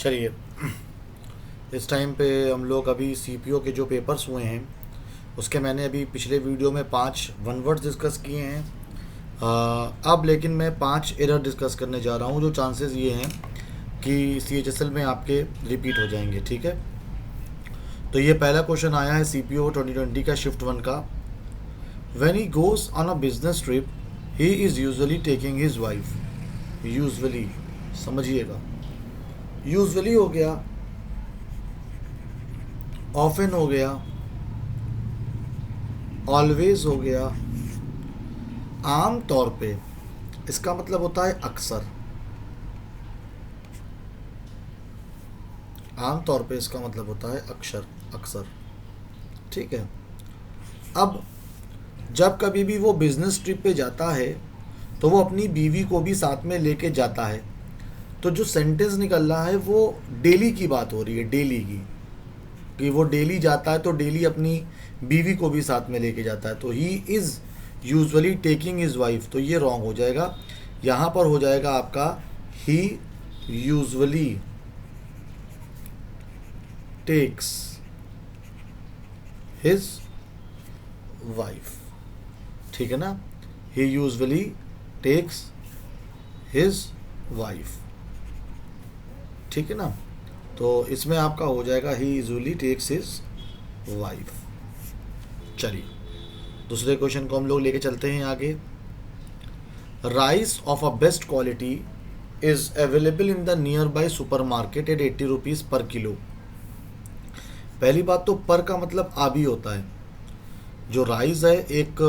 चलिए, इस टाइम पे हम लोग अभी सीपीओ के जो पेपर्स हुए हैं उसके मैंने अभी पिछले वीडियो में 5 वन वर्ड्स डिस्कस किए हैं। अब लेकिन मैं 5 एरर डिस्कस करने जा रहा हूँ जो चांसेस ये हैं कि सीएचएसएल में आपके रिपीट हो जाएंगे। ठीक है, तो ये पहला क्वेश्चन आया है सीपीओ 2020 का शिफ्ट 1 का। When he goes on a business trip he is usually taking his wife. Usually समझिएगा, यूजुअली हो गया, ऑफन हो गया, ऑलवेज हो गया, आम तौर पे इसका मतलब होता है अक्सर। आम तौर पे इसका मतलब होता है अक्सर अक्सर। ठीक है, अब जब कभी भी वो बिजनेस ट्रिप पे जाता है तो वो अपनी बीवी को भी साथ में लेके जाता है। तो जो सेंटेंस निकल रहा है वो डेली की बात हो रही है, डेली की, कि वो डेली जाता है तो डेली अपनी बीवी को भी साथ में लेके जाता है। तो he is usually taking his wife, तो ये रॉन्ग हो जाएगा। यहाँ पर हो जाएगा आपका ही यूजुअली टेक्स हिज वाइफ। ठीक है ना, ही यूजुअली टेक्स हिज वाइफ। ठीक है ना, तो इसमें आपका हो जाएगा ही यूजुअली टेक्स हिज वाइफ। चलिए, दूसरे क्वेश्चन को हम लोग लेके चलते हैं आगे। Rice of a best quality is available in the near by super market at 80 rupees पर किलो। पहली बात तो पर का मतलब आबी होता है। जो राइस है एक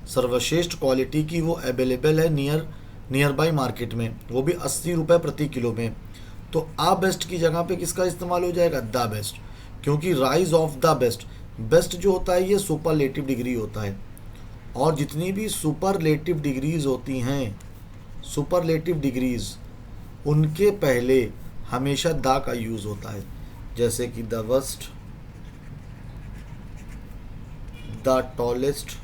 सर्वश्रेष्ठ क्वालिटी की, वो अवेलेबल है नियर बाई मार्केट में, वो भी 80 रुपये प्रति किलो में। तो आ बेस्ट की जगह पे किसका इस्तेमाल हो जाएगा? द बेस्ट, क्योंकि rise of the best, best जो होता है ये सुपरलेटिव डिग्री होता है, और जितनी भी सुपरलेटिव डिग्रीज होती हैं, सुपरलेटिव डिग्रीज, उनके पहले हमेशा द का यूज़ होता है। जैसे कि the worst, the tallest,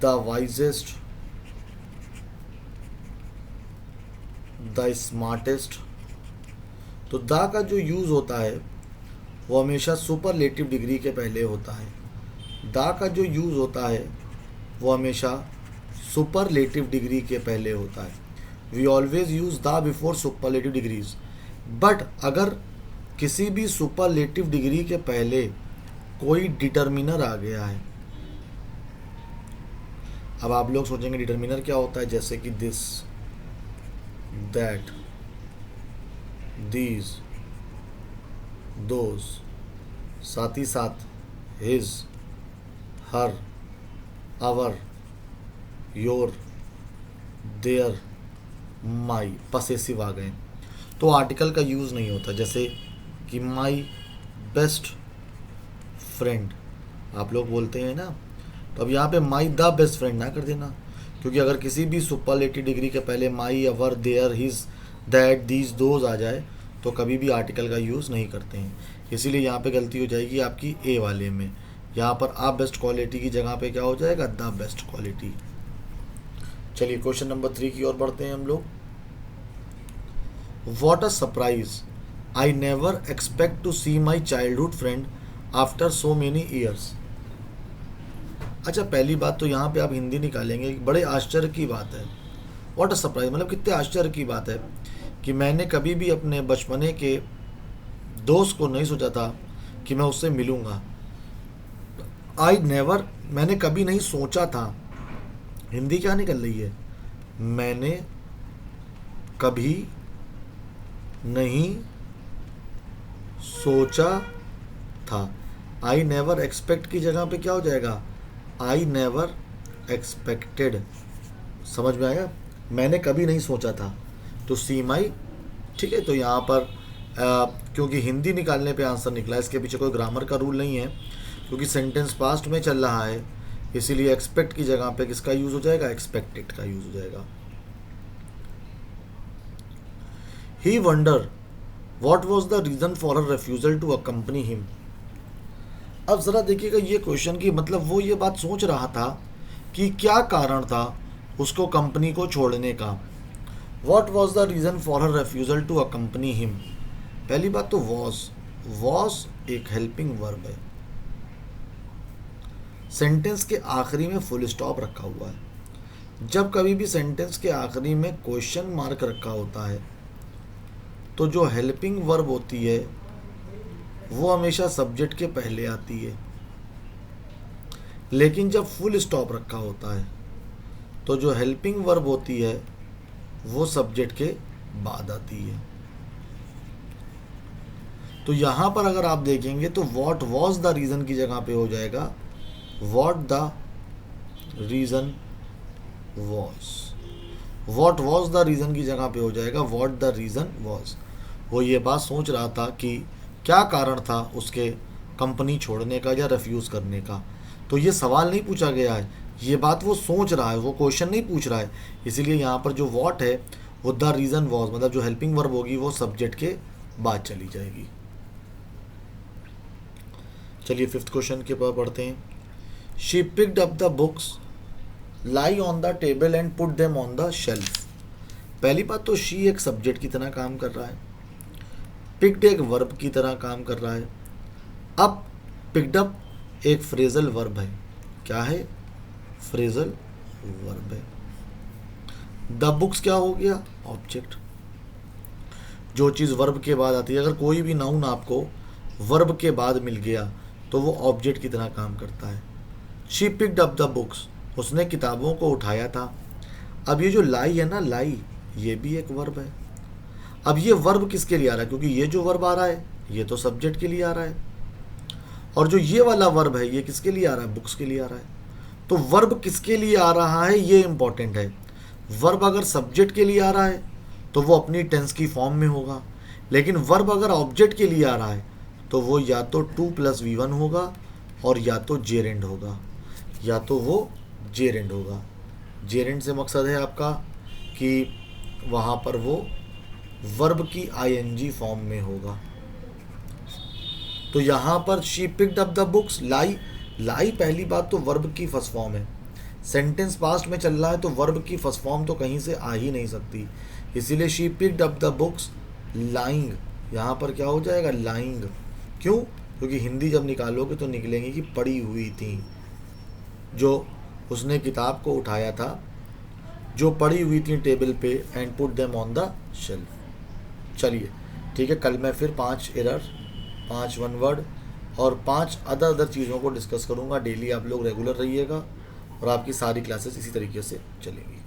the wisest, the smartest. तो द का जो यूज़ होता है वो हमेशा सुपरलेटिव डिग्री के पहले होता है। द का जो यूज़ होता है वो हमेशा सुपरलेटिव डिग्री के पहले होता है। We always use the before superlative degrees. But अगर किसी भी सुपरलेटिव डिग्री के पहले कोई डिटर्मिनर आ गया है, अब आप लोग सोचेंगे डिटर्मिनर क्या होता है, जैसे कि दिस, दैट, दीज, दोज, साथ ही साथ his, her, our, your, their, my, possessive आ गए तो आर्टिकल का यूज़ नहीं होता। जैसे कि माई बेस्ट फ्रेंड आप लोग बोलते हैं ना, तो अब यहाँ पे माई द बेस्ट फ्रेंड ना कर देना, क्योंकि अगर किसी भी सुपरलेटिव डिग्री के पहले my, our, their, his, that, these, those आ जाए तो कभी भी आर्टिकल का यूज़ नहीं करते हैं। इसीलिए यहाँ पे गलती हो जाएगी आपकी ए वाले में। यहाँ पर आप बेस्ट क्वालिटी की जगह पे क्या हो जाएगा? The best quality. चलिए, क्वेश्चन नंबर 3 की ओर बढ़ते हैं हम लोग। What a surprise, I never expect to see my childhood friend after so many years. अच्छा, पहली बात तो यहाँ पे आप हिंदी निकालेंगे, बड़े आश्चर्य की बात है। व्हाट अ सरप्राइज मतलब कितने आश्चर्य की बात है कि मैंने कभी भी अपने बचपने के दोस्त को नहीं सोचा था कि मैं उससे मिलूँगा। आई नेवर, मैंने कभी नहीं सोचा था। हिंदी क्या निकल रही है? मैंने कभी नहीं सोचा था। आई नेवर एक्सपेक्ट की जगह पे क्या हो जाएगा? I never expected. समझ में आया? मैंने कभी नहीं सोचा था, तो सी माई। ठीक है, तो यहाँ पर क्योंकि हिंदी निकालने पे आंसर निकला, इसके पीछे कोई ग्रामर का रूल नहीं है, क्योंकि सेंटेंस पास्ट में चल रहा है, इसीलिए एक्सपेक्ट की जगह पे किसका यूज़ हो जाएगा? एक्सपेक्टेड का यूज़ हो जाएगा। He wonder what was the reason for her refusal to accompany him. अब ज़रा देखिएगा ये क्वेश्चन की मतलब वो ये बात सोच रहा था कि क्या कारण था उसको कंपनी को छोड़ने का। What was the reason for her refusal to accompany him. पहली बात तो वॉज एक हेल्पिंग वर्ब है, सेंटेंस के आखिरी में फुल स्टॉप रखा हुआ है। जब कभी भी सेंटेंस के आखिरी में क्वेश्चन मार्क रखा होता है तो जो हेल्पिंग वर्ब होती है वो हमेशा सब्जेक्ट के पहले आती है, लेकिन जब फुल स्टॉप रखा होता है तो जो हेल्पिंग वर्ब होती है वो सब्जेक्ट के बाद आती है। तो यहाँ पर अगर आप देखेंगे तो व्हाट वॉज द रीज़न की जगह पे हो जाएगा what the reason was. What was the reason की जगह पे हो जाएगा व्हाट द रीज़न वॉज। वो ये बात सोच रहा था कि क्या कारण था उसके कंपनी छोड़ने का या रिफ्यूज़ करने का। तो ये सवाल नहीं पूछा गया है, ये बात वो सोच रहा है, वो क्वेश्चन नहीं पूछ रहा है। इसीलिए यहाँ पर जो व्हाट है वो द रीज़न वॉज, मतलब जो हेल्पिंग वर्ब होगी वो सब्जेक्ट के बाद चली जाएगी। चलिए फिफ्थ क्वेश्चन के पर पढ़ते हैं। She picked up the books lie on the table and put them on the shelf. पहली बात तो शी एक सब्जेक्ट की तरह काम कर रहा है, पिक्ड एक वर्ब की तरह काम कर रहा है। अब पिक्ड अप एक फ्रेजल वर्ब है। क्या है? फ्रेजल वर्ब है। द बुक्स क्या हो गया? ऑब्जेक्ट। जो चीज़ वर्ब के बाद आती है, अगर कोई भी नाउन आपको वर्ब के बाद मिल गया तो वो ऑब्जेक्ट की तरह काम करता है। She picked up the books, उसने किताबों को उठाया था। अब ये जो लाई है ना, लाई, ये भी एक वर्ब है। अब ये वर्ब किसके लिए आ रहा है? क्योंकि ये जो वर्ब आ रहा है ये तो सब्जेक्ट के लिए आ रहा है, और जो ये वाला वर्ब है ये किसके लिए आ रहा है? बुक्स के लिए आ रहा है। तो वर्ब किसके लिए आ रहा है ये इंपॉर्टेंट है। वर्ब अगर सब्जेक्ट के लिए आ रहा है तो वो अपनी टेंस की फॉर्म में होगा, लेकिन वर्ब अगर ऑब्जेक्ट के लिए आ रहा है तो वो या तो 2+V1 होगा और या तो जेरेंड होगा, या तो वो जेरेंड होगा। जेरेंड से मकसद है आपका कि वहाँ पर वो वर्ब की आईएनजी फॉर्म में होगा। तो यहाँ पर she picked up the books, लाई, लाई पहली बात तो वर्ब की फर्स्ट फॉर्म है। सेंटेंस पास्ट में चल रहा है तो वर्ब की फर्स्ट फॉर्म तो कहीं से आ ही नहीं सकती, इसीलिए she picked up the books lying, यहाँ पर क्या हो जाएगा? लाइंग। क्यों? क्योंकि हिंदी जब निकालोगे तो निकलेंगी कि पड़ी हुई थी। जो उसने किताब को उठाया था, जो पड़ी हुई थी टेबल पे, and put them on the shelf. चलिए ठीक है, कल मैं फिर 5 एरर, 5 वन वर्ड और 5 अदर चीज़ों को डिस्कस करूँगा। डेली आप लोग रेगुलर रहिएगा और आपकी सारी क्लासेस इसी तरीके से चलेंगी।